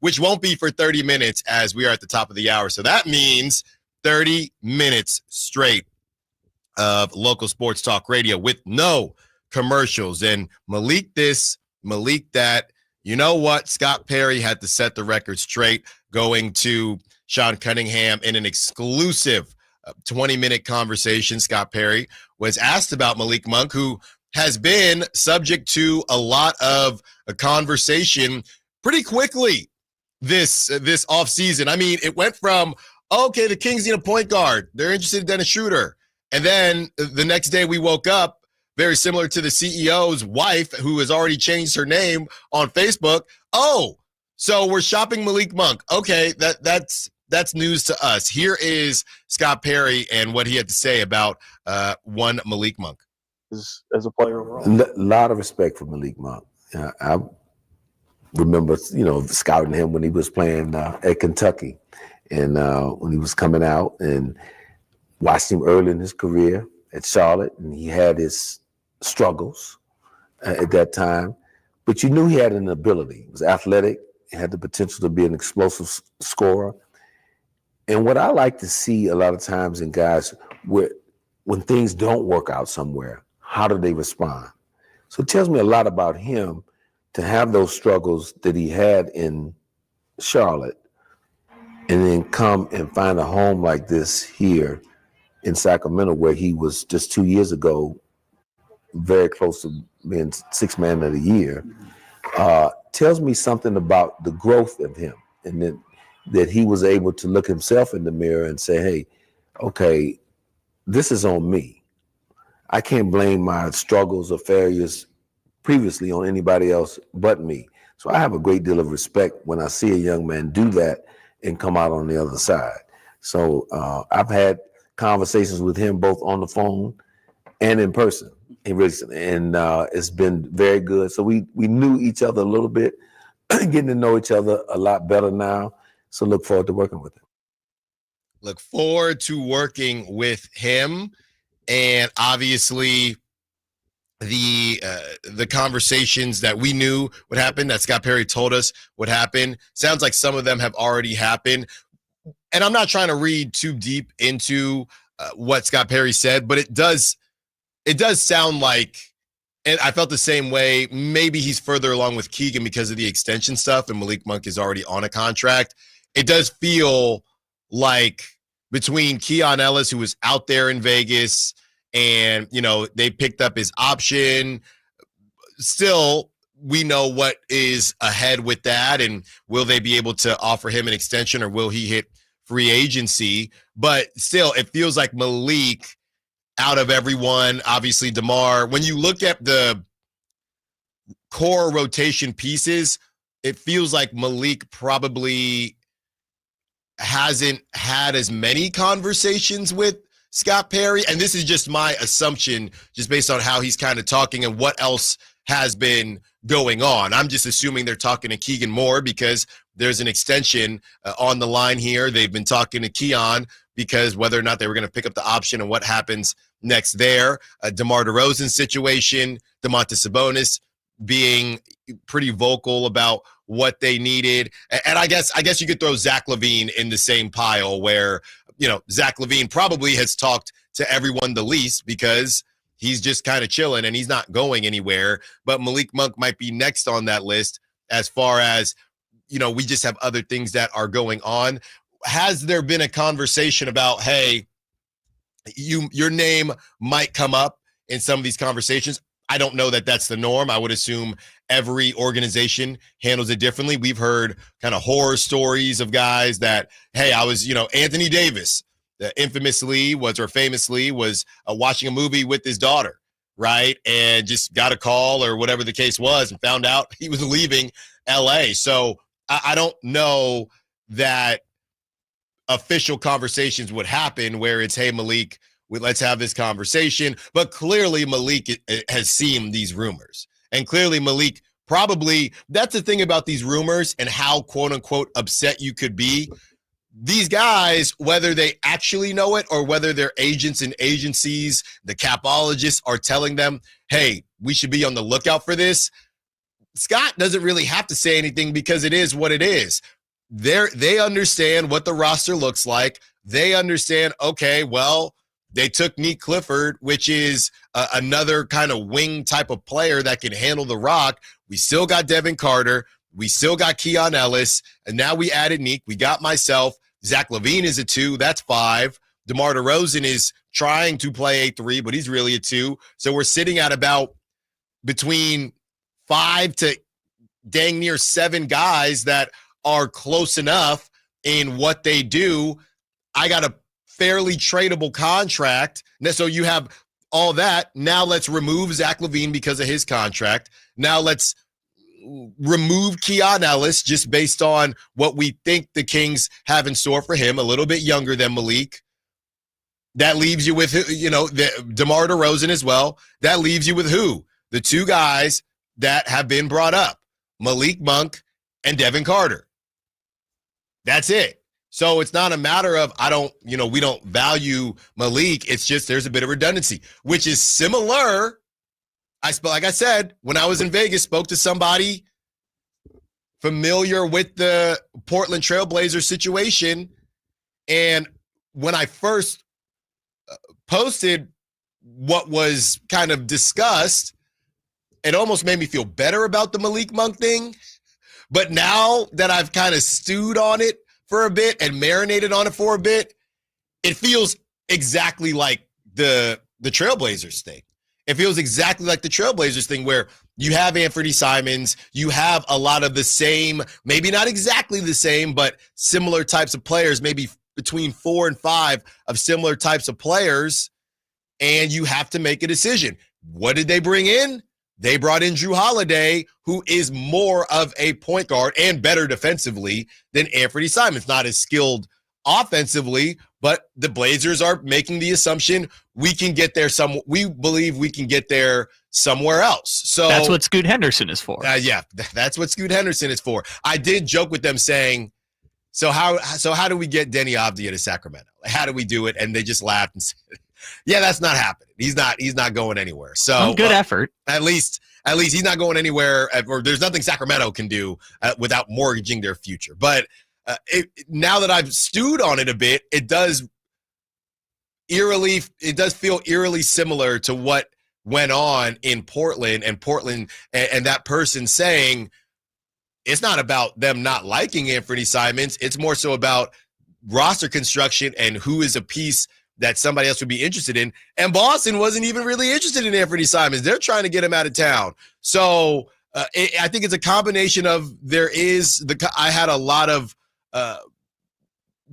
which won't be for 30 minutes as we are at the top of the hour. So that means 30 minutes straight of local sports talk radio with no commercials. And Malik this, Malik that. You know what? Scott Perry had to set the record straight, going to Sean Cunningham in an exclusive 20-minute conversation. Scott Perry was asked about Malik Monk, who has been subject to a lot of a conversation pretty quickly this offseason. I mean, it went from, okay, the Kings need a point guard. They're interested in a shooter. And then the next day we woke up, very similar to the CEO's wife, who has already changed her name on Facebook. Oh, so we're shopping Malik Monk. Okay, that's news to us. Here is Scott Perry and what he had to say about one Malik Monk. As a player overall. A lot of respect for Malik Monk. I remember, scouting him when he was playing at Kentucky, and when he was coming out, and watched him early in his career at Charlotte, and he had his struggles at that time, but you knew he had an ability. He was athletic, he had the potential to be an explosive scorer. And what I like to see a lot of times in guys, when things don't work out somewhere, how do they respond? So it tells me a lot about him to have those struggles that he had in Charlotte and then come and find a home like this here in Sacramento, where he was just 2 years ago very close to being sixth man of the year, tells me something about the growth of him, and that he was able to look himself in the mirror and say, hey, okay, this is on me. I can't blame my struggles or failures previously on anybody else but me. So I have a great deal of respect when I see a young man do that and come out on the other side. So I've had conversations with him both on the phone and in person. And it's been very good. So we knew each other a little bit, getting to know each other a lot better now. So look forward to working with him. Look forward to working with him. And obviously the conversations that we knew would happen, that Scott Perry told us would happen, sounds like some of them have already happened. And I'm not trying to read too deep into what Scott Perry said, but it does sound like, and I felt the same way, maybe he's further along with Keegan because of the extension stuff, and Malik Monk is already on a contract. It does feel like between Keon Ellis, who was out there in Vegas, and, they picked up his option, still, we know what is ahead with that, and will they be able to offer him an extension, or will he hit free agency? But still, it feels like Malik, out of everyone, obviously DeMar, when you look at the core rotation pieces, it feels like Malik probably hasn't had as many conversations with Scott Perry. And this is just my assumption, just based on how he's kind of talking and what else has been going on. I'm just assuming they're talking to Keegan more because there's an extension on the line here. They've been talking to Keon because whether or not they were going to pick up the option and what happens next there. DeMar DeRozan's situation, Domantas Sabonis being pretty vocal about what they needed. And I guess you could throw Zach LaVine in the same pile where, Zach LaVine probably has talked to everyone the least because he's just kind of chilling and he's not going anywhere. But Malik Monk might be next on that list as far as, we just have other things that are going on. Has there been a conversation about, hey, your name might come up in some of these conversations? I don't know that that's the norm. I would assume every organization handles it differently. We've heard kind of horror stories of guys that, hey, I was, Anthony Davis famously was watching a movie with his daughter, right? And just got a call or whatever the case was and found out he was leaving LA. So I don't know that official conversations would happen where it's, hey, Malik, let's have this conversation. But clearly Malik has seen these rumors. And clearly Malik probably, that's the thing about these rumors and how, quote unquote, upset you could be. These guys, whether they actually know it or whether their agents and agencies, the capologists are telling them, hey, we should be on the lookout for this. Scott doesn't really have to say anything because it is what it is. They understand what the roster looks like. They understand, okay, well, they took Nick Clifford, which is another kind of wing type of player that can handle the rock. We still got Devin Carter. We still got Keon Ellis. And now we added Nick. We got myself. Zach LaVine is a 2. That's 5. DeMar DeRozan is trying to play a 3, but he's really a 2. So we're sitting at about between 5 to dang near 7 guys that are close enough in what they do. I got a fairly tradable contract. So you have all that. Now let's remove Zach LaVine because of his contract. Now let's remove Keon Ellis just based on what we think the Kings have in store for him, a little bit younger than Malik. That leaves you with, DeMar DeRozan as well. That leaves you with who? The 2 guys that have been brought up, Malik Monk and Devin Carter. That's it. So it's not a matter of we don't value Malik. It's just there's a bit of redundancy, which is similar. Like I said, when I was in Vegas, spoke to somebody familiar with the Portland Trailblazers situation. And when I first posted what was kind of discussed, it almost made me feel better about the Malik Monk thing. But now that I've kind of stewed on it for a bit and marinated on it for a bit, it feels exactly like the Trailblazers thing. It feels exactly like the Trailblazers thing where you have Anthony Simons, you have a lot of the same, maybe not exactly the same, but similar types of players, maybe between 4 and 5 of similar types of players, and you have to make a decision. What did they bring in? They brought in Drew Holiday, who is more of a point guard and better defensively than Anthony Simons. Not as skilled offensively, but the Blazers are making the assumption we believe we can get there somewhere else. So that's what Scoot Henderson is for. Yeah, that's what Scoot Henderson is for. I did joke with them saying, so how do we get Denny Avdia to Sacramento? How do we do it? And they just laughed and said, yeah, that's not happening. He's not going anywhere. So good effort. At least he's not going anywhere, or there's nothing Sacramento can do without mortgaging their future. But now that I've stewed on it a bit, it does feel eerily similar to what went on in Portland and that person saying it's not about them not liking Anthony Simons. It's more so about roster construction and who is a piece that somebody else would be interested in. And Boston wasn't even really interested in Anthony Simons. They're trying to get him out of town. So I think it's a combination of I had a lot of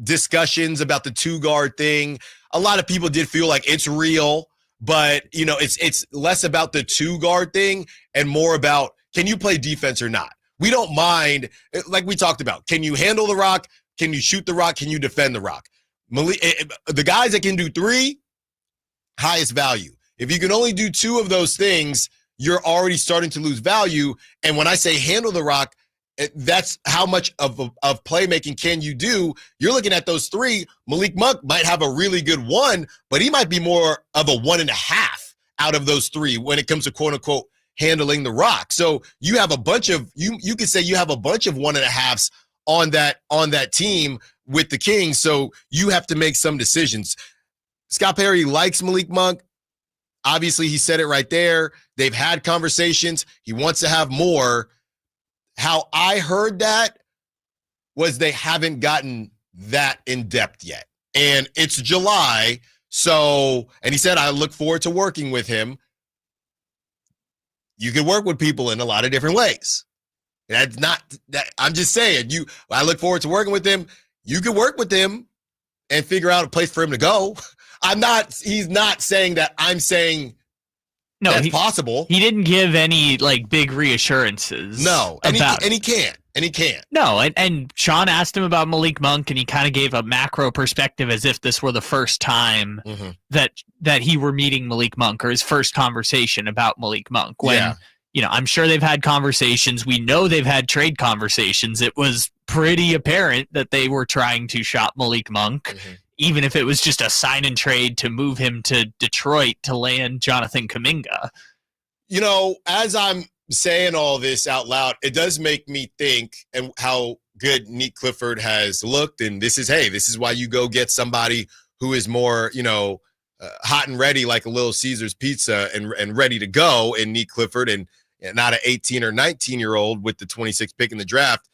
discussions about the 2-guard thing. A lot of people did feel like it's real, but it's less about the 2-guard thing and more about, can you play defense or not? We don't mind, like we talked about, can you handle the rock? Can you shoot the rock? Can you defend the rock? The guys that can do 3, highest value. If you can only do 2 of those things, you're already starting to lose value. And when I say handle the rock, that's how much of playmaking can you do. You're looking at those 3. Malik Monk might have a really good 1, but he might be more of a 1.5 out of those 3 when it comes to quote unquote handling the rock. So you have a bunch of you could say you have a bunch of 1.5s on that team with the Kings. So you have to make some decisions. Scott Perry likes Malik Monk. Obviously, he said it right there. They've had conversations. He wants to have more. How I heard that was they haven't gotten that in depth yet. And it's July. So, and he said, I look forward to working with him. You can work with people in a lot of different ways. That's not that. I'm just saying, I look forward to working with him. You can work with him and figure out a place for him to go. He's not saying that. I'm saying no, that's possible. He didn't give any big reassurances. No, and he can't. No, and Sean asked him about Malik Monk, and he kind of gave a macro perspective as if this were the first time that he were meeting Malik Monk, or his first conversation about Malik Monk. When I'm sure they've had conversations. We know they've had trade conversations. It was pretty apparent that they were trying to shop Malik Monk, even if it was just a sign and trade to move him to Detroit to land Jonathan Kuminga. As I'm saying all this out loud, it does make me think and how good Nick Clifford has looked. And this is why you go get somebody who is more, hot and ready like a Little Caesars pizza and ready to go in Nick Clifford and not an 18 or 19-year-old with the 26th pick in the draft.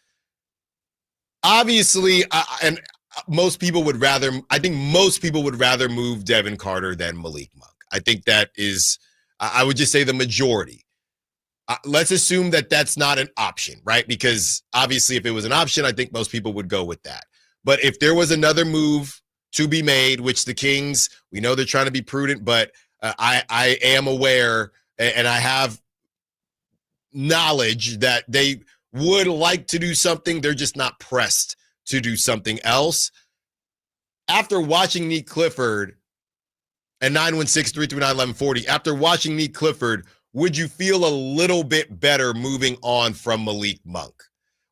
Obviously, most people would rather move Devin Carter than Malik Monk. I think that is, I would just say the majority. Let's assume that that's not an option, right? Because obviously if it was an option, I think most people would go with that. But if there was another move to be made, which the Kings, we know they're trying to be prudent, but I am aware and I have knowledge that they would like to do something. They're just not pressed to do something else. After watching Nick Clifford and 916-339-1140, after watching Nick Clifford, would you feel a little bit better moving on from Malik Monk?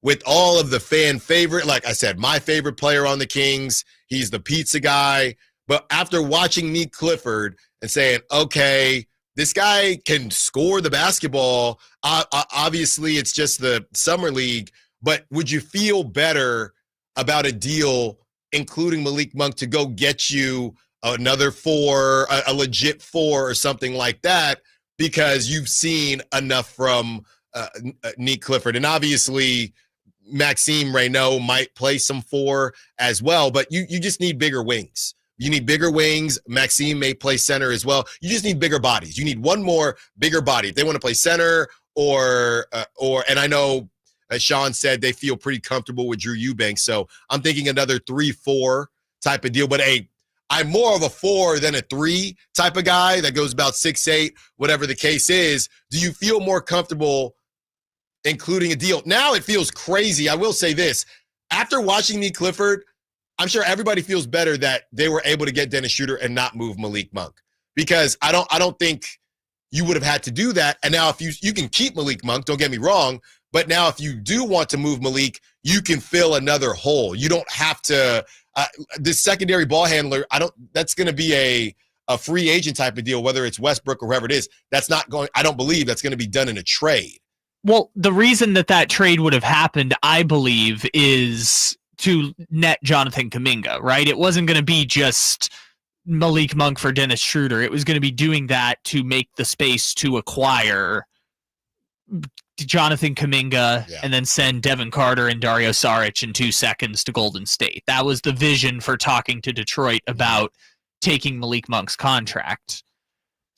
With all of the fan favorite, like I said, my favorite player on the Kings, he's the pizza guy. But after watching Nick Clifford and saying, okay, this guy can score the basketball. Obviously, it's just the summer league. But would you feel better about a deal, including Malik Monk, to go get you another 4, a legit 4 or something like that, because you've seen enough from Nick Clifford? And obviously, Maxime Reynaud might play some 4 as well, but you just need bigger wings. You need bigger wings. Maxime may play center as well. You just need bigger bodies. You need one more bigger body. If they want to play center or and I know, as Sean said, they feel pretty comfortable with Drew Eubanks. So I'm thinking another 3-4 type of deal. But I'm more of a 4 than a 3 type of guy that goes about 6'8", whatever the case is. Do you feel more comfortable including a deal? Now it feels crazy. I will say this. After watching Nick Clifford, I'm sure everybody feels better that they were able to get Dennis Schroeder and not move Malik Monk, because I don't think you would have had to do that. And now if you can keep Malik Monk, don't get me wrong, but now if you do want to move Malik, you can fill another hole. You don't have to this secondary ball handler, that's going to be a free agent type of deal, whether it's Westbrook or whoever it is. I don't believe that's going to be done in a trade. Well, the reason that trade would have happened, I believe, is to net Jonathan Kuminga, right? It wasn't going to be just Malik Monk for Dennis Schroeder. It was going to be doing that to make the space to acquire Jonathan Kuminga and then send Devin Carter and Dario Saric in 2 seconds to Golden State. That was the vision for talking to Detroit about taking Malik Monk's contract.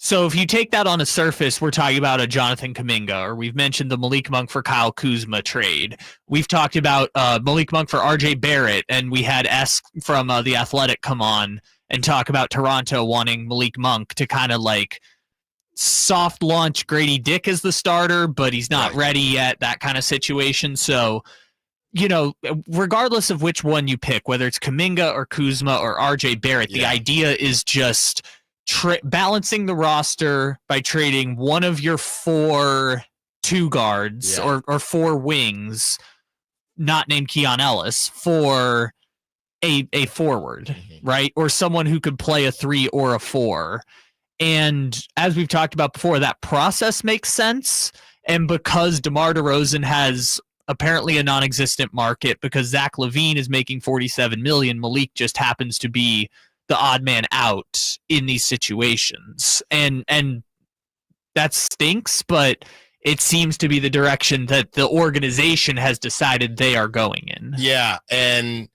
So if you take that on a surface, we're talking about a Jonathan Kuminga, or we've mentioned the Malik Monk for Kyle Kuzma trade. We've talked about Malik Monk for RJ Barrett, and we had S from The Athletic come on and talk about Toronto wanting Malik Monk to kind of like soft launch Grady Dick as the starter, but he's not ready yet, that kind of situation. So, regardless of which one you pick, whether it's Kuminga or Kuzma or RJ Barrett, the idea is just balancing the roster by trading one of your 4 2 guards or 4 wings, not named Keon Ellis, for a forward, right? Or someone who could play a 3 or a 4. And as we've talked about before, that process makes sense. And because DeMar DeRozan has apparently a non-existent market, because Zach LaVine is making $47 million, Malik just happens to be the odd man out in these situations. And that stinks, but it seems to be the direction that the organization has decided they are going in. Yeah, and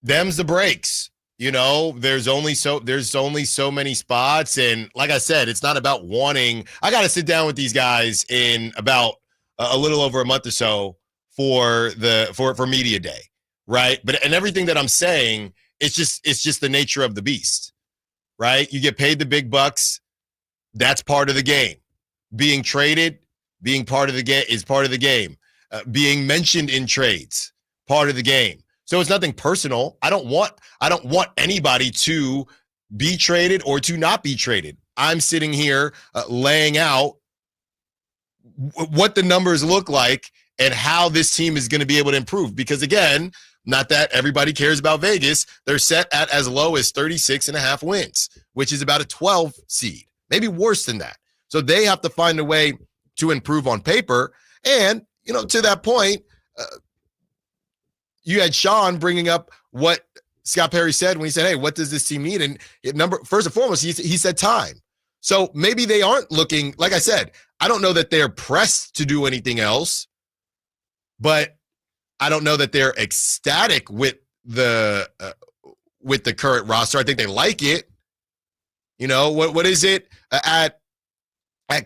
them's the breaks. There's only so many spots, and like I said, it's not about wanting. I got to sit down with these guys in about a little over a month or so for media day, right? But and everything that I'm saying, it's just the nature of the beast, right? You get paid the big bucks. That's part of the game. Being traded, being part of the game is part of the game. Being mentioned in trades, part of the game. So it's nothing personal. I don't want anybody to be traded or to not be traded. I'm sitting here laying out what the numbers look like and how this team is going to be able to improve. Because again, not that everybody cares about Vegas, they're set at as low as 36.5 wins, which is about a 12 seed, maybe worse than that. So they have to find a way to improve on paper. And, to that point, you had Sean bringing up what Scott Perry said when he said, hey, what does this team need? And first and foremost, he said time. So maybe they aren't looking, like I said, I don't know that they're pressed to do anything else, but I don't know that they're ecstatic with the current roster. I think they like it. What is it at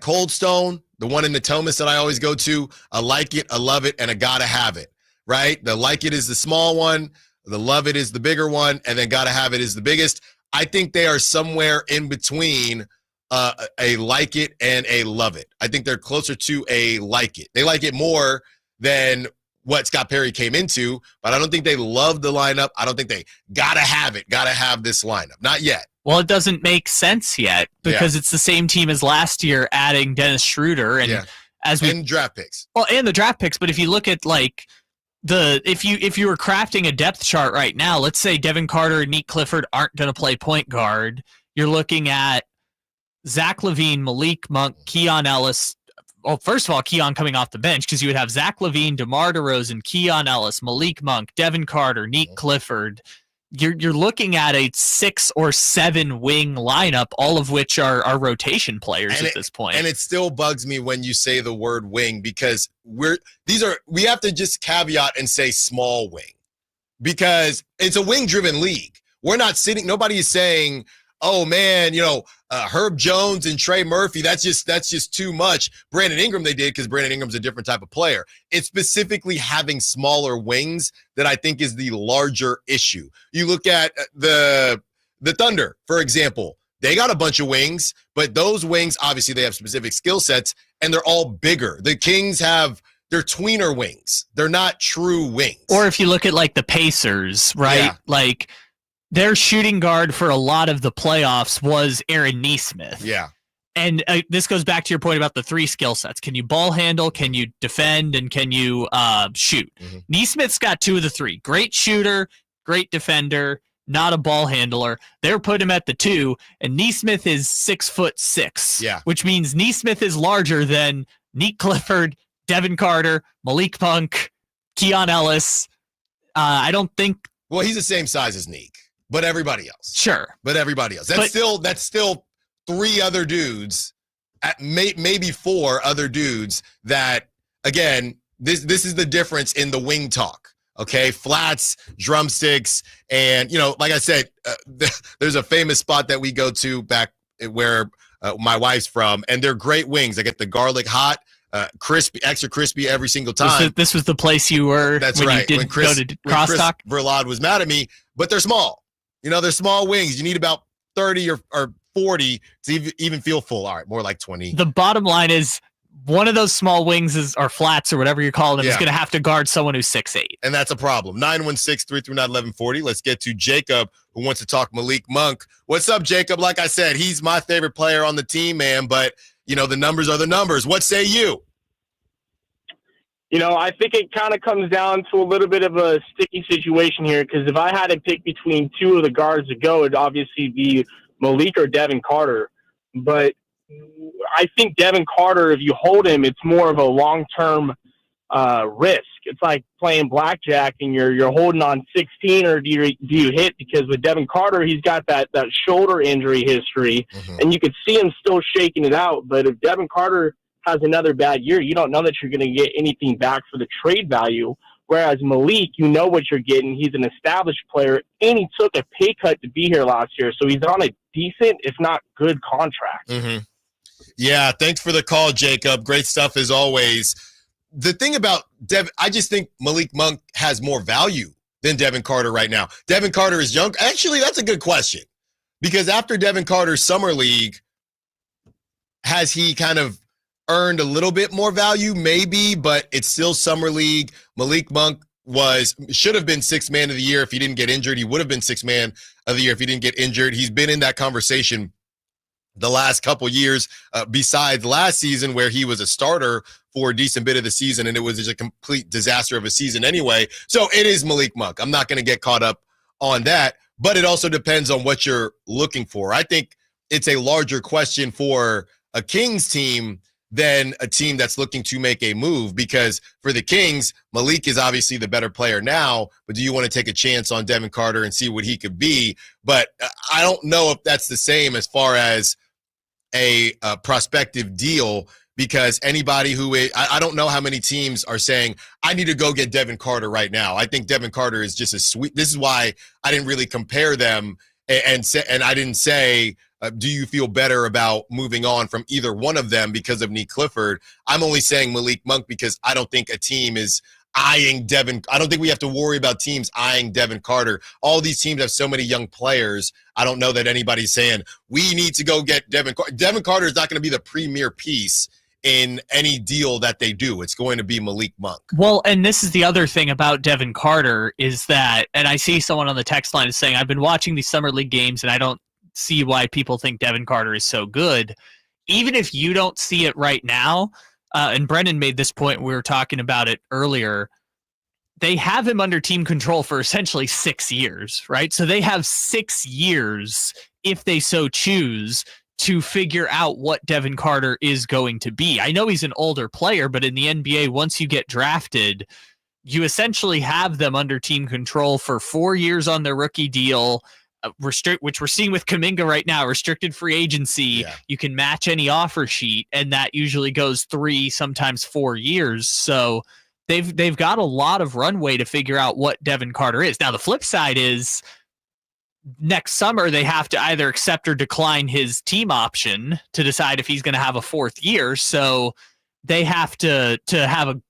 Cold Stone, the one in the Thomas that I always go to? I like it, I love it, and I gotta have it, right? The like it is the small one, the love it is the bigger one, and then gotta have it is the biggest. I think they are somewhere in between a like it and a love it. I think they're closer to a like it. They like it more than what Scott Perry came into, but I don't think they love the lineup. I don't think they gotta have this lineup. Not yet. Well, it doesn't make sense yet because it's the same team as last year, adding Dennis Schroeder and and draft picks. Well, and the draft picks. But if you look at if you were crafting a depth chart right now, let's say Devin Carter and Nick Clifford aren't going to play point guard. You're looking at Zach LaVine, Malik Monk, Keon Ellis. Well, first of all, Keon coming off the bench because you would have Zach LaVine, DeMar DeRozan, Keon Ellis, Malik Monk, Devin Carter, Nick Clifford. You're looking at a 6 or 7 wing lineup, all of which are rotation players at this point. And it still bugs me when you say the word wing because we have to just caveat and say small wing because it's a wing driven league. Nobody is saying, oh man, Herb Jones and Trey Murphy, that's just too much. Brandon Ingram they did because Brandon Ingram's a different type of player. It's specifically having smaller wings that I think is the larger issue. You look at the Thunder, for example. They got a bunch of wings, but those wings, obviously they have specific skill sets and they're all bigger. The Kings they're tweener wings. They're not true wings. Or if you look at the Pacers, right? Yeah. Their shooting guard for a lot of the playoffs was Aaron Nesmith. Yeah. And this goes back to your point about the 3 skill sets. Can you ball handle? Can you defend? And can you shoot? Mm-hmm. Nesmith's got 2 of the 3. Great shooter, great defender, not a ball handler. They're putting him at the 2, and Nesmith is 6'6". Yeah. Which means Nesmith is larger than Nick Clifford, Devin Carter, Malik Monk, Keon Ellis. I don't think. Well, he's the same size as Nick. But everybody else. Sure. But everybody else. That's still 3 other dudes, maybe 4 other dudes that, again, this is the difference in the wing talk, okay? Flats, drumsticks, and, like I said, there's a famous spot that we go to back where my wife's from, and they're great wings. I get the garlic hot, crispy, extra crispy every single time. This was the place you were when you did go to crosstalk? Verlade was mad at me, but they're small. They're small wings. You need about 30 or 40 to even feel full. All right, more like 20. The bottom line is one of those small wings or flats or whatever you call them is going to have to guard someone who's 6'8". And that's a problem. 916-339-1140. Let's get to Jacob, who wants to talk Malik Monk. What's up, Jacob? Like I said, he's my favorite player on the team, man. But, the numbers are the numbers. What say you? I think it kind of comes down to a little bit of a sticky situation here because if I had to pick between 2 of the guards to go, it'd obviously be Malik or Devin Carter. But I think Devin Carter, if you hold him, it's more of a long-term risk. It's like playing blackjack and you're holding on 16 or do you hit? Because with Devin Carter, he's got that shoulder injury history, and you could see him still shaking it out. But if Devin Carter has another bad year, you don't know that you're going to get anything back for the trade value. Whereas Malik, you know what you're getting. He's an established player, and he took a pay cut to be here last year. So he's on a decent, if not good, contract. Mm-hmm. Yeah, thanks for the call, Jacob. Great stuff as always. The thing about I just think Malik Monk has more value than Devin Carter right now. Devin Carter is young. Actually, that's a good question. Because after Devin Carter's summer league, has he kind of earned a little bit more value? Maybe, but it's still summer league. Malik Monk should have been 6th man of the year if he didn't get injured. He would have been 6th man of the year if he didn't get injured. He's been in that conversation the last couple years, besides last season where he was a starter for a decent bit of the season, and it was a complete disaster of a season anyway. So it is Malik Monk. I'm not going to get caught up on that, but it also depends on what you're looking for. I think it's a larger question for a Kings team than a team that's looking to make a move, because for the Kings, Malik is obviously the better player now, but do you want to take a chance on Devin Carter and see what he could be? But I don't know if that's the same as far as a prospective deal, because anybody who is, I don't know how many teams are saying, I need to go get Devin Carter right now. I think Devin Carter is just a sweet. This is why I didn't really compare them and I didn't say, do you feel better about moving on from either one of them because of Nick Clifford? I'm only saying Malik Monk because I don't think a team is eyeing Devin. I don't think we have to worry about teams eyeing Devin Carter. All these teams have so many young players. I don't know that anybody's saying we need to go get Devin Carter. Devin Carter is not going to be the premier piece in any deal that they do. It's going to be Malik Monk. Well, and this is the other thing about Devin Carter is that, and I see someone on the text line is saying, I've been watching these summer league games and I don't see why people think Devin Carter is so good. Even if you don't see it right now, and Brendan made this point, we were talking about it earlier, they have him under team control for essentially 6 years, right? So they have 6 years, if they so choose, to figure out what Devin Carter is going to be. I know he's an older player, but in the NBA, once you get drafted, you essentially have them under team control for 4 years on their rookie deal, which we're seeing with Kuminga right now, restricted free agency. Yeah. You can match any offer sheet, and that usually goes 3, sometimes 4 years. So they've got a lot of runway to figure out what Devin Carter is. Now, the flip side is next summer they have to either accept or decline his team option to decide if he's going to have a 4th year. So they have to have a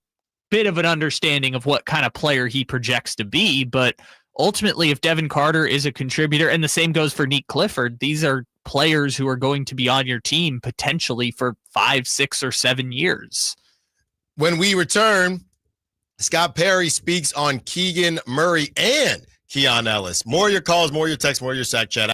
bit of an understanding of what kind of player he projects to be. But ultimately, if Devin Carter is a contributor, and the same goes for Nick Clifford, these are players who are going to be on your team potentially for 5, 6, or 7 years. When we return, Scott Perry speaks on Keegan Murray and Keon Ellis. More of your calls, more of your texts, more of your Sac Chat.